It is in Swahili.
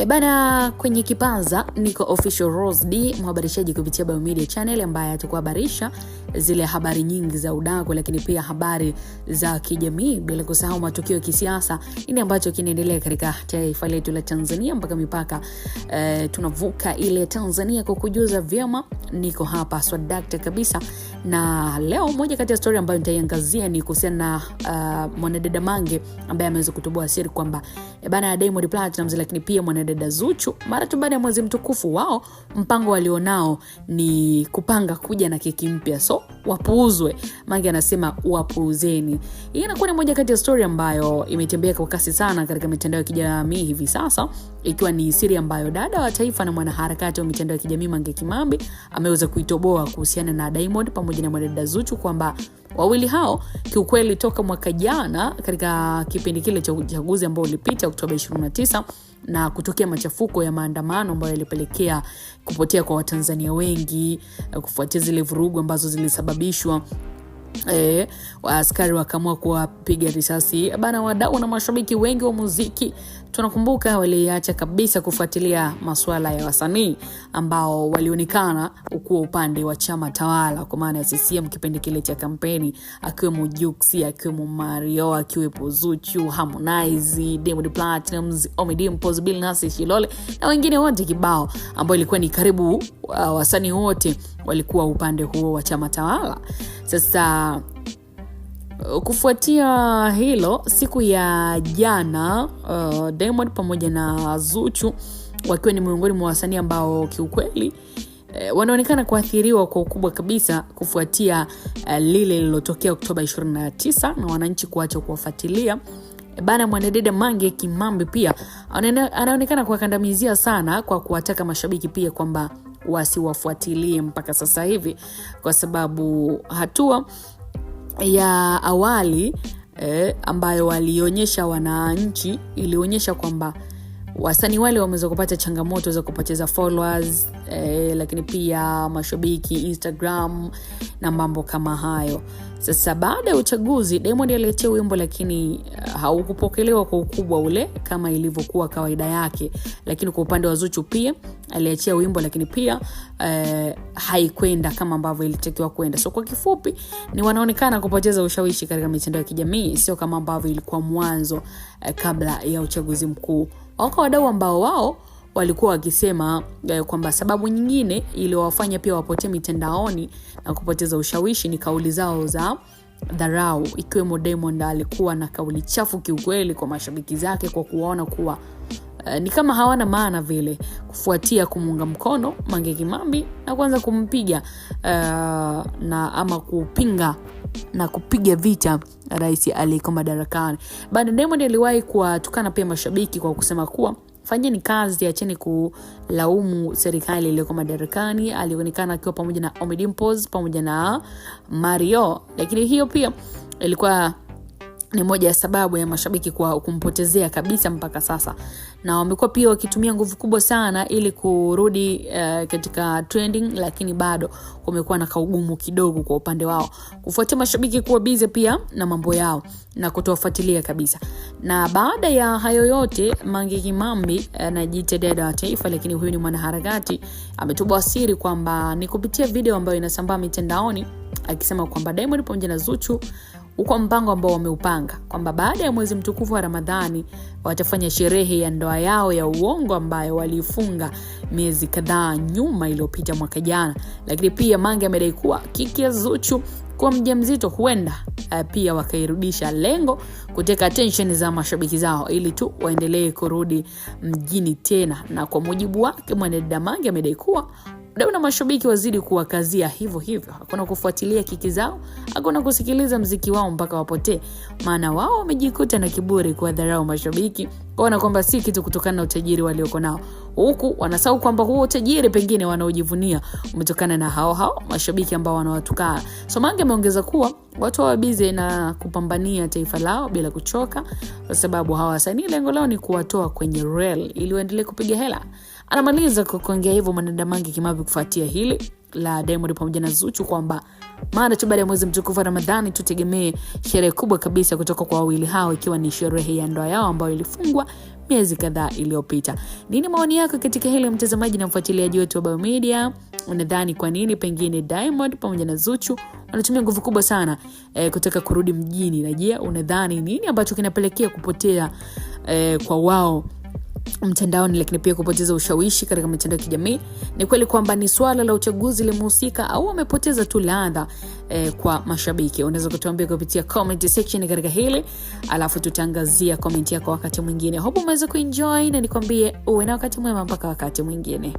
Bana, kwenye kipanza niko official Rose D, mhabarishaji kupitia Biomedia Channel ambaye atakuhabarisha zile habari nyingi za udaku, lakini pia habari za kijamii, bila kusahau matukio ya kisiasa, ini ambacho kinaendelea katika taifa letu la Tanzania mpaka mipaka tunavuka ile Tanzania kukujuza vyema. Niko hapa swadakta kabisa, na leo moja kati ya story ambayo nitaiangazia ni kuhusiana na mwanadada Mange ambaye ameweza kutoboa siri kwamba bana Diamond Platnumz lakini pia mwanadada Zuchu mara tu baada ya mwezi mtukufu wao, mpango walionao ni kupanga kuja na keki mpya, so wapuuzwe. Mange anasema wapuuzeni. Hii inakuwa ni moja kati ya story ambayo imetembea kwa kasi sana katika mitandao ya kijamii hivi sasa, ikiwa ni siri ambayo dada wa taifa na mwanaharakati wa mitandao ya kijamii Mange Kimambi ameweza kuitoboa kuhusiana na Diamond pamoja na mwanadada Zuchu, kwamba wawili hao kiukweli toka mwaka jana katika kipindi kile cha uchaguzi ambao ulipita Oktoba 29 na kutokea machafuko ya maandamano ambayo yalipelekea kupotea kwa Watanzania wengi kufuatia zile vurugu ambazo zilisababishwa askari wakaamua kuwapiga risasi bana wadau na mashabiki wengi wa muziki. Tunakumbuka waliacha kabisa kufuatilia masuala ya wasanii ambao walionekana ukuwa upande wa chama tawala kwa maana ya CCM kipindi kile cha kampeni, akiwemo Juksi, akiwemo Mario, akiwepo Zuchu, Harmonize, Diamond Platnumz, Omidimpoz, Billnass, Shilole na wengine wote kibao, ambao ilikuwa ni karibu wasanii wote walikuwa upande huo wa chama tawala. Sasa kufuatia hilo, siku ya jana Diamond pamoja na Zuchu wakiwa ni miongoni mwa wasanii ambao kiukweli wanaonekana kuathiriwa kwa ukubwa kabisa kufuatia lile lilotokea Oktoba 29 na wananchi kuacha kuwafuatilia. Bana mwanadada Mange Kimambi pia anaonekana kuwakandamizia sana kwa kuwataka mashabiki pia kwamba wasiwafuatilie mpaka sasa hivi, kwa sababu hatua ya awali ambayo walionyesha wananchi ilionyesha kwamba wasanii wale wameweza kupata changamoto za kupoteza followers, lakini pia mashabiki Instagram na mambo kama hayo. Sasa baada ya uchaguzi Diamond aliachia wimbo, lakini haukupokelewa kwa ukubwa ule kama ilivyokuwa kawaida yake. Lakini kwa upande wa Zuchu pia aliachia wimbo, lakini pia haikwenda kama ambavyo ilitakiwa kwenda. So kwa kifupi ni wanaonekana kupoteza ushawishi katika mitandao ya kijamii, sio kama ambavyo ilikuwa mwanzo kabla ya uchaguzi mkuu. Wako wadau ambao wao walikuwa wakisema kwamba sababu nyingine iliyowafanya pia wapotee mitandaoni na kupoteza ushawishi ni kauli zao za dharau, ikiwemo Diamond alikuwa na kauli chafu kiukweli kwa mashabiki zake kwa kuwaona kuwa ni kama hawana maana vile, kufuatia kumunga mkono Mange Kimambi na kuanza kumpiga na ama kupinga na kupiga vita rais aliyeko madarakani. Baada Diamond aliwahi kuwatukana pia mashabiki kwa kusema kuwa fanyeni kazi, acheni kulaumu serikali iliyoko madarakani. Alionekana akiwa pamoja na Omidimpoz pamoja na Mario, lakini hiyo pia ilikuwa ni moja ya sababu ya mashabiki kwa kumpotezea kabisa mpaka sasa, na wamekuwa pia wakitumia nguvu kubwa sana ili kurudi katika trending, lakini bado kumekuwa na kaugumu kidogo kwa upande wao kufuatia mashabiki kuwa busy pia na mambo yao na kutowafuatilia kabisa. Na baada ya hayo yote, Mange Kimambi anajiita dada wa taifa, lakini huyu ni mwanaharakati, ametoboa siri kwamba ni kupitia video ambayo inasambaa mitandaoni akisema kwamba Diamond pamoja na Zuchu uko mpango ambao wameupanga kwamba baada ya mwezi mtukufu wa Ramadhani watafanya sherehe ya ndoa yao ya uongo ambayo walifunga miezi kadhaa nyuma iliyopita mwaka jana. Lakini pia Mange amedai kuwa kiki ya Zuchu kwa mjamzito huenda pia wakairudisha, lengo kuteka attention za mashabiki zao ili tu waendelee kurudi mjini tena. Na kwa mujibu wake mwanadada Mange amedai kuwa dau na mashabiki wazidi kuwakazia hivyo hivyo, hakuna kufuatilia kiki zao, hakuna kusikiliza mziki wao mpaka wapotee, maana wao wamejikuta na kiburi kwa dharau mashabiki, kuona kwamba si kitu kutokana na utajiri walioko nao, huku wanasahau kwamba huo utajiri pengine wanaojivunia umetokana na hao mashabiki ambao wanawatukana. So Mange ameongeza kuwa watu wabize na kupambania taifa lao bila kuchoka, kwa sababu hawa wasanii lengo lao ni kuwatoa kwenye rail ili waendelee kupiga hela. Anamaliza kuongea hivyo mwanadada Mange Kimambi kufuatia hili la Diamond pamoja na Zuchu kwamba mara tu baada ya mwezi mtukufu wa Ramadhani tutegemee sherehe kubwa kabisa kutoka kwa wawili hao, ikiwa ni sherehe ya ndoa yao ambayo ilifungwa miezi kadhaa iliyopita. Nini maoni yako katika hili, mtazamaji na mfuatiliaji wetu wa Biomedia? Unadhani kwa nini pengine Diamond pamoja na Zuchu wanatumia nguvu kubwa sana kutaka kurudi mjini? Na je, unadhani nini ambacho kinapelekea kupotea kwa wao mtandaoni, lakini pia kupoteza ushawishi katika mitandao ya kijamii? Ni kweli kwamba ni swala la uchaguzi limehusika, au wamepoteza tu ladha kwa mashabiki? Unaweza kutuambia kupitia comment section katika hili, alafu tutaangazia comment yako wakati mwingine. Hope umeweza kuenjoy, na nikwambie uwe na wakati mwema mpaka wakati mwingine.